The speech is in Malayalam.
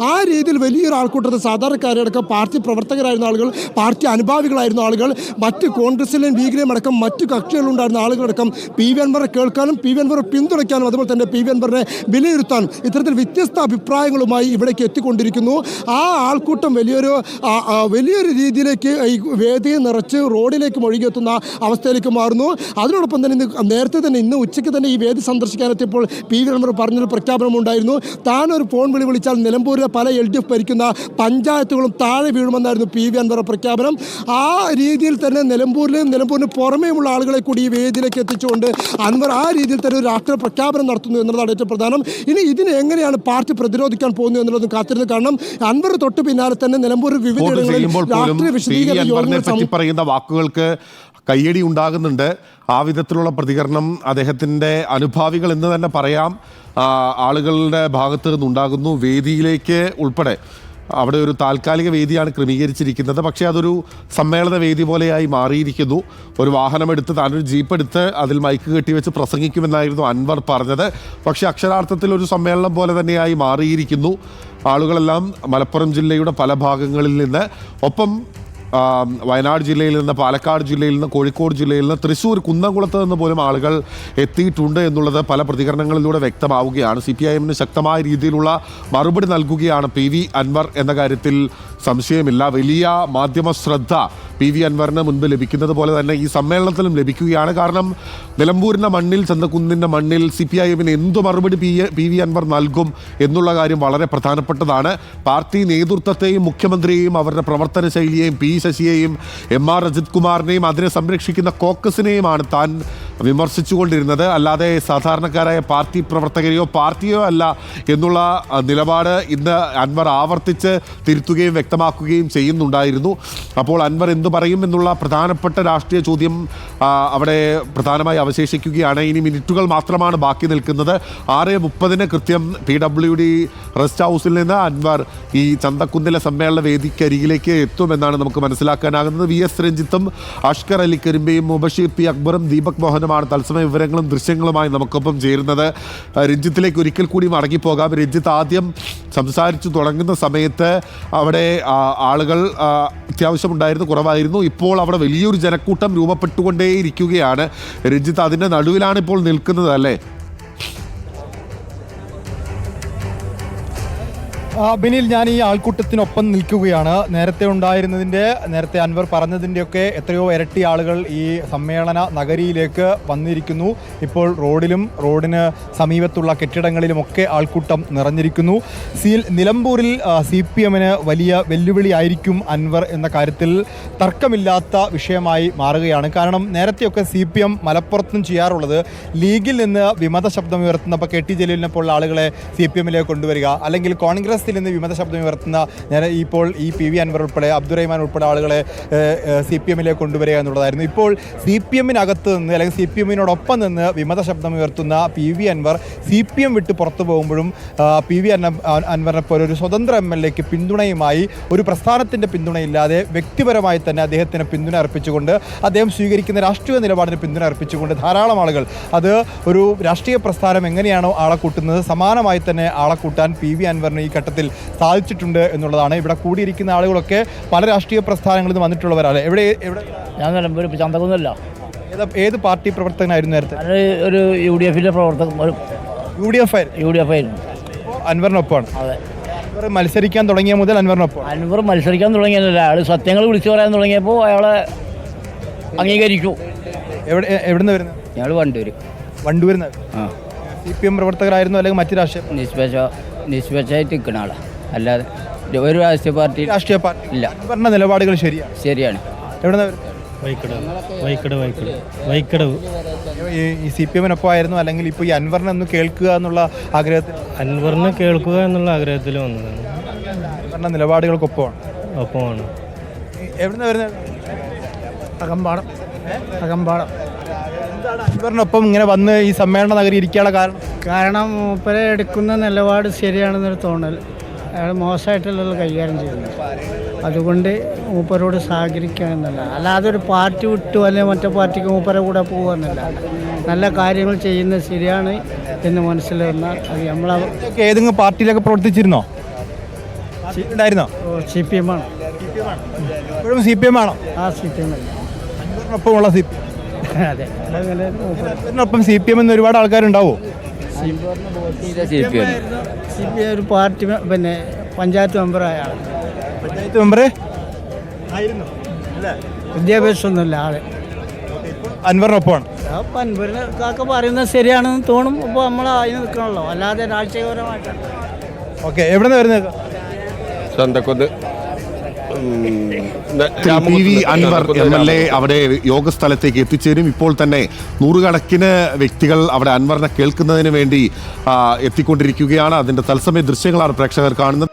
ആ രീതിയിൽ വലിയൊരു ആൾക്കൂട്ടത്തിൽ സാധാരണക്കാരടക്കം പാർട്ടി പ്രവർത്തകരായിരുന്ന ആളുകൾ, പാർട്ടി അനുഭാവികളായിരുന്ന ആളുകൾ, മറ്റ് കോൺഗ്രസിലെയും ലീഗിലെയും അടക്കം മറ്റു കക്ഷികളുണ്ടായിരുന്ന ആളുകളടക്കം പി വി അൻവറെ കേൾക്കാനും പി വി അൻവറെ പിന്തുണയ്ക്കാനും അതുപോലെ തന്നെ പി വി അൻവറിനെ വിലയിരുത്താൻ ഇത്തരത്തിൽ വ്യത്യസ്ത അഭിപ്രായങ്ങളുമായി ഇവിടേക്ക് എത്തിക്കൊണ്ടിരിക്കുന്നു. ആ ആൾക്കൂട്ടം വലിയൊരു രീതിയിലേക്ക് ഈ വേദിയെ നിറച്ച് റോഡിലേക്ക് ഒഴുകിയെത്തുന്ന അവസ്ഥയിലേക്ക് മാറുന്നു. അതിനോടൊപ്പം തന്നെ നേരത്തെ തന്നെ ഇന്ന് ഉച്ചയ്ക്ക് തന്നെ ഈ വേദി സന്ദർശിക്കാനെത്തിയപ്പോൾ പി വി അൻവർ പറഞ്ഞൊരു പ്രഖ്യാപനമുണ്ടായിരുന്നു. താനൊരു ഫോൺ വിളിച്ചാൽ നിലമ്പൂരിലെ പല LDF ഭരിക്കുന്ന പഞ്ചായത്തുകളും താഴെ വീഴുമെന്നായിരുന്നു പി വി അൻവറുടെ പ്രഖ്യാപനം. ആ രീതിയിൽ തന്നെ നിലമ്പൂരിന് പുറമേയുള്ള ആളുകളെ കൂടി ഈ വേദിയിലേക്ക് എത്തിച്ചുകൊണ്ട് അൻവർ ആ രീതിയിൽ തന്നെ ഒരു രാഷ്ട്രീയ പ്രഖ്യാപനം നടത്തുന്നു എന്നുള്ളതാണ് ഏറ്റവും പ്രധാനം. ഇനി ഇതിനെ എങ്ങനെയാണ് പാർട്ടി പ്രതിരോധിക്കാൻ പോകുന്നത് എന്നുള്ളതും കാത്തിരുന്ന് കാണണം. അൻവർ തൊട്ട് പിന്നാലെ തന്നെ നിലമ്പൂരിൽ വിവിധയിടങ്ങളിൽ രാഷ്ട്രീയ വിശദീകരണ യോഗങ്ങൾ പറയുന്ന വാക്കുകൾക്ക് കയ്യടി ഉണ്ടാകുന്നുണ്ട്. ആ വിധത്തിലുള്ള പ്രതികരണം അദ്ദേഹത്തിൻ്റെ അനുഭാവികൾ എന്ന് തന്നെ പറയാം ആളുകളുടെ ഭാഗത്ത് നിന്നുണ്ടാകുന്നു. വേദിയിലേക്ക് ഉൾപ്പെടെ അവിടെ ഒരു താൽക്കാലിക വേദിയാണ് ക്രമീകരിച്ചിരിക്കുന്നത്. പക്ഷേ അതൊരു സമ്മേളന വേദി പോലെയായി മാറിയിരിക്കുന്നു. ഒരു വാഹനമെടുത്ത് താനൊരു ജീപ്പ് എടുത്ത് അതിൽ മൈക്ക് കെട്ടിവെച്ച് പ്രസംഗിക്കുമെന്നായിരുന്നു അൻവർ പറഞ്ഞത്. പക്ഷേ അക്ഷരാർത്ഥത്തിൽ ഒരു സമ്മേളനം പോലെ തന്നെയായി മാറിയിരിക്കുന്നു. ആളുകളെല്ലാം മലപ്പുറം ജില്ലയുടെ പല ഭാഗങ്ങളിൽ നിന്ന്, ഒപ്പം വയനാട് ജില്ലയിൽ നിന്ന്, പാലക്കാട് ജില്ലയിൽ നിന്ന്, കോഴിക്കോട് ജില്ലയിൽ നിന്ന്, തൃശ്ശൂർ കുന്നംകുളത്ത് നിന്ന് പോലും ആളുകൾ എത്തിയിട്ടുണ്ട് എന്നുള്ളത് പല പ്രതികരണങ്ങളിലൂടെ വ്യക്തമാവുകയാണ്. CPIM-ന് ശക്തമായ രീതിയിലുള്ള മറുപടി നൽകുകയാണ് പി വി അൻവർ എന്ന കാര്യത്തിൽ സംശയമില്ല. വലിയ മാധ്യമ ശ്രദ്ധ പി വി അൻവറിന് മുൻപ് ലഭിക്കുന്നത് പോലെ തന്നെ ഈ സമ്മേളനത്തിലും ലഭിക്കുകയാണ്. കാരണം നിലമ്പൂരിൻ്റെ മണ്ണിൽ, ചന്തക്കുന്നിൻ്റെ മണ്ണിൽ CPIM-ന് എന്തു മറുപടി പി വി അൻവർ നൽകും എന്നുള്ള കാര്യം വളരെ പ്രധാനപ്പെട്ടതാണ്. പാർട്ടി നേതൃത്വത്തെയും മുഖ്യമന്ത്രിയെയും അവരുടെ പ്രവർത്തന ശൈലിയെയും പി ശശിയെയും MR അജിത് കുമാറിനെയും അതിനെ സംരക്ഷിക്കുന്ന കോക്കസിനെയുമാണ് താൻ വിമർശിച്ചുകൊണ്ടിരുന്നത്. അല്ലാതെ സാധാരണക്കാരായ പാർട്ടി പ്രവർത്തകരെയോ പാർട്ടിയോ അല്ല എന്നുള്ള നിലപാട് ഇന്ന് അൻവർ ആവർത്തിച്ച് തിരുത്തുകയും വ്യക്തമാക്കുകയും ചെയ്യുന്നുണ്ടായിരുന്നു. അപ്പോൾ അൻവർ എന്തു പറയും എന്നുള്ള പ്രധാനപ്പെട്ട രാഷ്ട്രീയ ചോദ്യം അവിടെ പ്രധാനമായി അവശേഷിക്കുകയാണ്. ഇനി മിനിറ്റുകൾ മാത്രമാണ് ബാക്കി നിൽക്കുന്നത്. 6:30 കൃത്യം PWD റെസ്റ്റ് ഹൗസിൽ നിന്ന് അൻവർ ഈ ചന്തക്കുന്നിലെ സമ്മേളന വേദിക്കരികിലേക്ക് എത്തുമെന്നാണ് നമുക്ക് മനസ്സിലാക്കാനാകുന്നത്. VS രഞ്ജിത്തും അഷ്കർ അലി കരിമ്പയും മുബഷീർ P അക്ബറും ദീപക് മോഹനുമാണ് തത്സമയ വിവരങ്ങളും ദൃശ്യങ്ങളുമായി നമുക്കൊപ്പം ചേരുന്നത്. രഞ്ജിത്തിലേക്ക് ഒരിക്കൽ കൂടി മടങ്ങിപ്പോകാം. രഞ്ജിത്ത്, ആദ്യം സംസാരിച്ചു തുടങ്ങുന്ന സമയത്ത് അവിടെ ആളുകൾ അത്യാവശ്യമുണ്ടായിരുന്നു, കുറവായിരുന്നു. ഇപ്പോൾ അവിടെ വലിയൊരു ജനക്കൂട്ടം രൂപപ്പെട്ടുകൊണ്ടേയിരിക്കുകയാണ്. രഞ്ജിത്ത്, അതിൻ്റെ നടുവിലാണ് ഇപ്പോൾ നിൽക്കുന്നത് അല്ലേ? ബിനിൽ, ഞാൻ ഈ ആൾക്കൂട്ടത്തിനൊപ്പം നിൽക്കുകയാണ്. നേരത്തെ അൻവർ പറഞ്ഞതിൻ്റെയൊക്കെ എത്രയോ ഇരട്ടി ആളുകൾ ഈ സമ്മേളന നഗരിയിലേക്ക് വന്നിരിക്കുന്നു. ഇപ്പോൾ റോഡിന് സമീപത്തുള്ള കെട്ടിടങ്ങളിലുമൊക്കെ ആൾക്കൂട്ടം നിറഞ്ഞിരിക്കുന്നു. നിലമ്പൂരിൽ CPM-ന് വലിയ വെല്ലുവിളിയായിരിക്കും അൻവർ എന്ന കാര്യത്തിൽ തർക്കമില്ലാത്ത വിഷയമായി മാറുകയാണ്. കാരണം നേരത്തെയൊക്കെ CPM മലപ്പുറത്തും ചെയ്യാറുള്ളത് ലീഗിൽ നിന്ന് വിമത ശബ്ദം ഉയർത്തുന്ന, ഇപ്പോൾ KT ജലീലിനെ പോലുള്ള ആളുകളെ CPM-ലേക്ക് കൊണ്ടുവരിക, അല്ലെങ്കിൽ കോൺഗ്രസ് നിന്ന് വിമത ശബ്ദം ഉയർത്തുന്ന ഇപ്പോൾ ഈ PV അൻവർ ഉൾപ്പെടെ അബ്ദുറഹ്മാൻ ഉൾപ്പെടെ ആളുകളെ CPM-ലേക്ക് കൊണ്ടുവരിക എന്നുള്ളതായിരുന്നു. ഇപ്പോൾ CPM-നകത്ത് നിന്ന് അല്ലെങ്കിൽ CPM-നോടൊപ്പം നിന്ന് വിമത ശബ്ദം ഉയർത്തുന്ന PV അൻവർ CPM വിട്ട് പുറത്തു പോകുമ്പോഴും PV അൻവറിനെ പോലെ ഒരു സ്വതന്ത്ര MLA-ക്ക് പിന്തുണയുമായി, ഒരു പ്രസ്ഥാനത്തിൻ്റെ പിന്തുണയില്ലാതെ വ്യക്തിപരമായി തന്നെ അദ്ദേഹത്തിന് പിന്തുണ അർപ്പിച്ചുകൊണ്ട്, അദ്ദേഹം സ്വീകരിക്കുന്ന രാഷ്ട്രീയ നിലപാടിന് പിന്തുണ അർപ്പിച്ചുകൊണ്ട് ധാരാളം ആളുകൾ, അത് ഒരു രാഷ്ട്രീയ പ്രസ്ഥാനം എങ്ങനെയാണോ ആളെ കൂട്ടുന്നത് സമാനമായി തന്നെ ആളെ കൂട്ടാൻ PV അൻവറിന് ഈ ഘട്ടത്തിൽ സാധിച്ചിട്ടുണ്ട് എന്നുള്ളതാണ്. ഇവിടെ കൂടിയിരിക്കുന്ന ആളുകളൊക്കെ പല രാഷ്ട്രീയ പ്രസ്ഥാനങ്ങളിൽ നിന്ന് വന്നിട്ടുള്ളവരാണ്. എവിടെ ഞാൻ നിലമ്പൂർ ചന്തക്കുന്നില്ല. ഏത് പാർട്ടി പ്രവർത്തകനായിരുന്നു നേരത്തെ? ഒരു UDF-ന്റെ പ്രവർത്തകൻ. UDF ആയിരുന്നു. അൻവറിനൊപ്പമാണ്. അതെ. അൻവർ മത്സരിക്കാൻ തുടങ്ങിയ മുതൽ അൻവറിനൊപ്പം. അൻവർ മത്സരിക്കാൻ തുടങ്ങിയതല്ല, അയാൾ സത്യങ്ങൾ വിളിച്ചു പറയാൻ തുടങ്ങിയപ്പോൾ അയാളെ അംഗീകരിച്ചു. എവിടുന്ന് വരുന്നത്? ഞങ്ങൾ വണ്ടൂരിൽ നിന്ന്. CPM പ്രവർത്തകരായിരുന്നു അല്ലെങ്കിൽ മറ്റു നിഷ്പക്ഷമായിട്ട് നിൽക്കുന്ന ആളാണ്, അല്ലാതെ ഒരു രാഷ്ട്രീയ പാർട്ടി ഇല്ല. അൻവറിന്റെ നിലപാടുകൾ ശരിയാണ്. എവിടെ വൈക്കടവ് ഈ CPM-നൊപ്പം ആയിരുന്നു, അല്ലെങ്കിൽ ഇപ്പോൾ ഈ അൻവറിനെ ഒന്ന് കേൾക്കുക എന്നുള്ള ആഗ്രഹത്തിൽ? അൻവറിനെ കേൾക്കുക എന്നുള്ള ആഗ്രഹത്തിൽ വന്നതാണ്. അൻവറിന്റെ നിലപാടുകൾക്കൊപ്പമാണ്. എവിടുന്ന് വരുന്നത്? അകമ്പാടം. അൻവറിനൊപ്പം ഇങ്ങനെ വന്ന് ഈ സമ്മേളന നഗരി ഇരിക്കാനുള്ള കാരണം മൂപ്പരെ എടുക്കുന്ന നിലപാട് ശരിയാണെന്നൊരു തോന്നൽ. അയാൾ മോശമായിട്ടുള്ള കൈകാര്യം ചെയ്യുന്നത്, അതുകൊണ്ട് മൂപ്പരോട് സഹകരിക്കുക എന്നല്ല. അല്ലാതെ ഒരു പാർട്ടി വിട്ടു അല്ലെങ്കിൽ മറ്റേ പാർട്ടിക്ക് മൂപ്പരെ കൂടെ പോകുമെന്നല്ല. നല്ല കാര്യങ്ങൾ ചെയ്യുന്നത് ശരിയാണ് എന്ന് മനസ്സിലാവുന്ന അത് ഏതെങ്കിലും പാർട്ടിയിലൊക്കെ പ്രവർത്തിച്ചിരുന്നോ? ഉണ്ടായിരുന്നോ? CPM ആണ്. ഇപ്പോഴും CPM ആണോ? ആ CPM അല്ല. അൻവറിനൊപ്പമുള്ള CPM. അതെ അതങ്ങനെ അൻവറിനൊപ്പം CPM എന്ന് ഒരുപാട് ആൾക്കാരുണ്ടാവോ? CPM ഒരു പാർട്ടി പിന്നെ പഞ്ചായത്ത് മെമ്പറായ ആൾ. പഞ്ചായത്ത് മെമ്പറ് ആയിരുന്നു അല്ലേ? വിദ്യാഭ്യാസമൊന്നുമില്ല ആള്. അൻവറിനൊപ്പമാണ്. അപ്പം അൻവറിന് കാക്ക പറയുന്നത് ശരിയാണെന്ന് തോന്നും. അപ്പോൾ നമ്മൾ അതിന് നിൽക്കണമല്ലോ, അല്ലാതെ രാഷ്ട്രീയപരമായിട്ടാണ്. ഓക്കെ, എവിടെ നിന്ന് വരുന്നത്? ചന്തക്കൊന്ന് PV അൻവർ MLA അവിടെ യോഗസ്ഥലത്തേക്ക് എത്തിച്ചേരും. ഇപ്പോൾ തന്നെ നൂറുകണക്കിന് വ്യക്തികൾ അവിടെ അൻവറിനെ കേൾക്കുന്നതിന് വേണ്ടി എത്തിക്കൊണ്ടിരിക്കുകയാണ്. അതിന്റെ തത്സമയ ദൃശ്യങ്ങളാണ് പ്രേക്ഷകർ കാണുന്നത്.